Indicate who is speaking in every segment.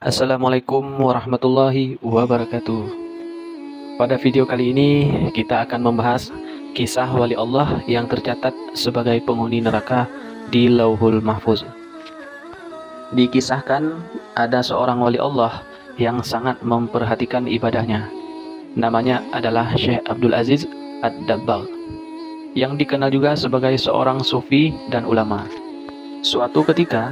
Speaker 1: Assalamualaikum warahmatullahi wabarakatuh. Pada video kali ini kita akan membahas kisah wali Allah yang tercatat sebagai penghuni neraka di Lauhul Mahfuz. Dikisahkan ada seorang wali Allah yang sangat memperhatikan ibadahnya. Namanya adalah Syekh Abdul Aziz Ad-Dabbagh, yang dikenal juga sebagai seorang sufi dan ulama. Suatu ketika,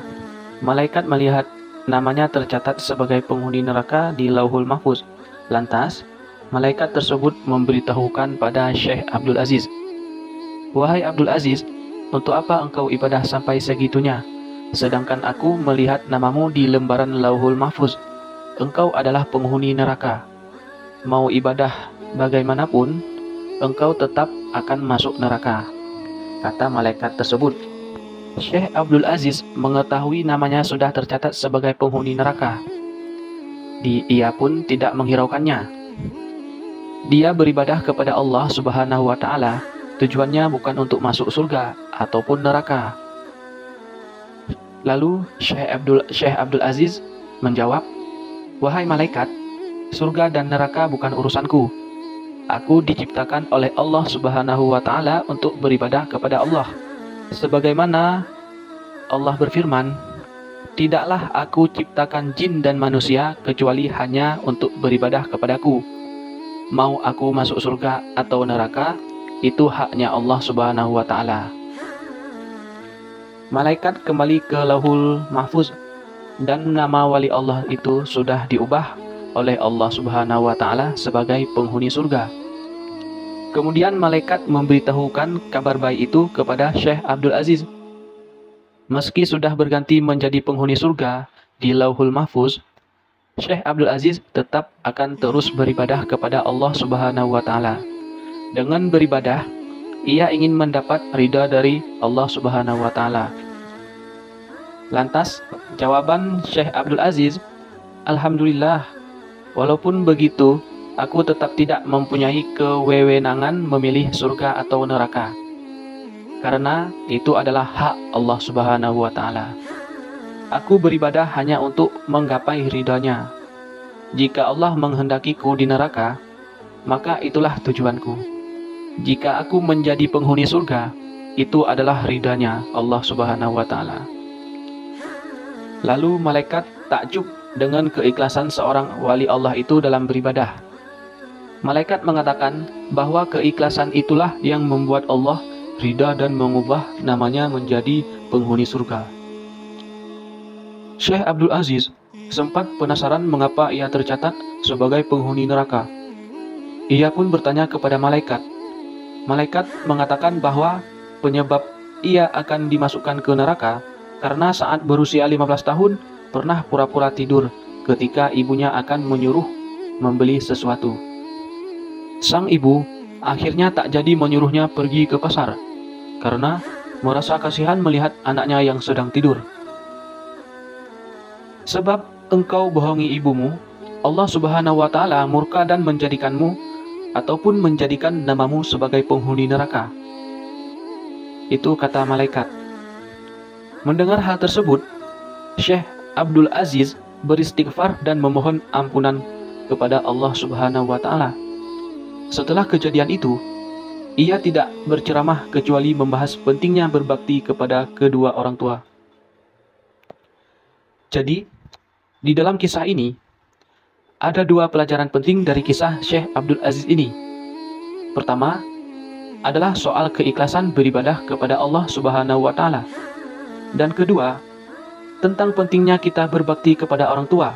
Speaker 1: malaikat melihat namanya tercatat sebagai penghuni neraka di Lauhul Mahfuz. Lantas, malaikat tersebut memberitahukan pada Syekh Abdul Aziz, "Wahai Abdul Aziz, untuk apa engkau ibadah sampai segitunya? Sedangkan aku melihat namamu di lembaran Lauhul Mahfuz. Engkau adalah penghuni neraka. Mau ibadah bagaimanapun, engkau tetap akan masuk neraka," kata malaikat tersebut. Syekh Abdul Aziz mengetahui namanya sudah tercatat sebagai penghuni neraka. Ia pun tidak menghiraukannya. Dia beribadah kepada Allah Subhanahu wa Ta'ala, tujuannya bukan untuk masuk surga ataupun neraka. Lalu Syekh Abdul Aziz menjawab, "Wahai malaikat, surga dan neraka bukan urusanku. Aku diciptakan oleh Allah Subhanahu wa Ta'ala untuk beribadah kepada Allah. Sebagaimana Allah berfirman, 'Tidaklah aku ciptakan jin dan manusia kecuali hanya untuk beribadah kepadaku. Mau aku masuk surga atau neraka, itu haknya Allah Subhanahu wa Ta'ala.'" Malaikat kembali ke Lauhul Mahfuz, dan nama wali Allah itu sudah diubah oleh Allah Subhanahu wa Ta'ala sebagai penghuni surga. Kemudian malaikat memberitahukan kabar baik itu kepada Syekh Abdul Aziz. Meski sudah berganti menjadi penghuni surga di Lauhul Mahfuz, Syekh Abdul Aziz tetap akan terus beribadah kepada Allah Subhanahu wa Ta'ala. Dengan beribadah, ia ingin mendapat ridha dari Allah Subhanahu wa Ta'ala. Lantas, jawaban Syekh Abdul Aziz, "Alhamdulillah, walaupun begitu, aku tetap tidak mempunyai kewewenangan memilih surga atau neraka, karena itu adalah hak Allah Subhanahu wa Ta'ala. Aku beribadah hanya untuk menggapai ridha-Nya. Jika Allah menghendakiku di neraka, maka itulah tujuanku. Jika aku menjadi penghuni surga, itu adalah ridha-Nya Allah Subhanahu wa Ta'ala." Lalu malaikat takjub dengan keikhlasan seorang wali Allah itu dalam beribadah. Malaikat mengatakan bahwa keikhlasan itulah yang membuat Allah ridha dan mengubah namanya menjadi penghuni surga. Syekh Abdul Aziz sempat penasaran mengapa ia tercatat sebagai penghuni neraka. Ia pun bertanya kepada malaikat. Malaikat mengatakan bahwa penyebab ia akan dimasukkan ke neraka karena saat berusia 15 tahun pernah pura-pura tidur ketika ibunya akan menyuruh membeli sesuatu. Sang ibu akhirnya tak jadi menyuruhnya pergi ke pasar karena merasa kasihan melihat anaknya yang sedang tidur. "Sebab engkau bohongi ibumu, Allah Subhanahu wa Ta'ala murka dan menjadikanmu ataupun menjadikan namamu sebagai penghuni neraka," itu kata malaikat. Mendengar hal tersebut, Syekh Abdul Aziz beristighfar dan memohon ampunan kepada Allah Subhanahu wa Ta'ala. Setelah kejadian itu, ia tidak berceramah kecuali membahas pentingnya berbakti kepada kedua orang tua. Jadi, di dalam kisah ini, ada dua pelajaran penting dari kisah Syekh Abdul Aziz ini. Pertama, adalah soal keikhlasan beribadah kepada Allah Subhanahu wa Ta'ala. Dan kedua, tentang pentingnya kita berbakti kepada orang tua.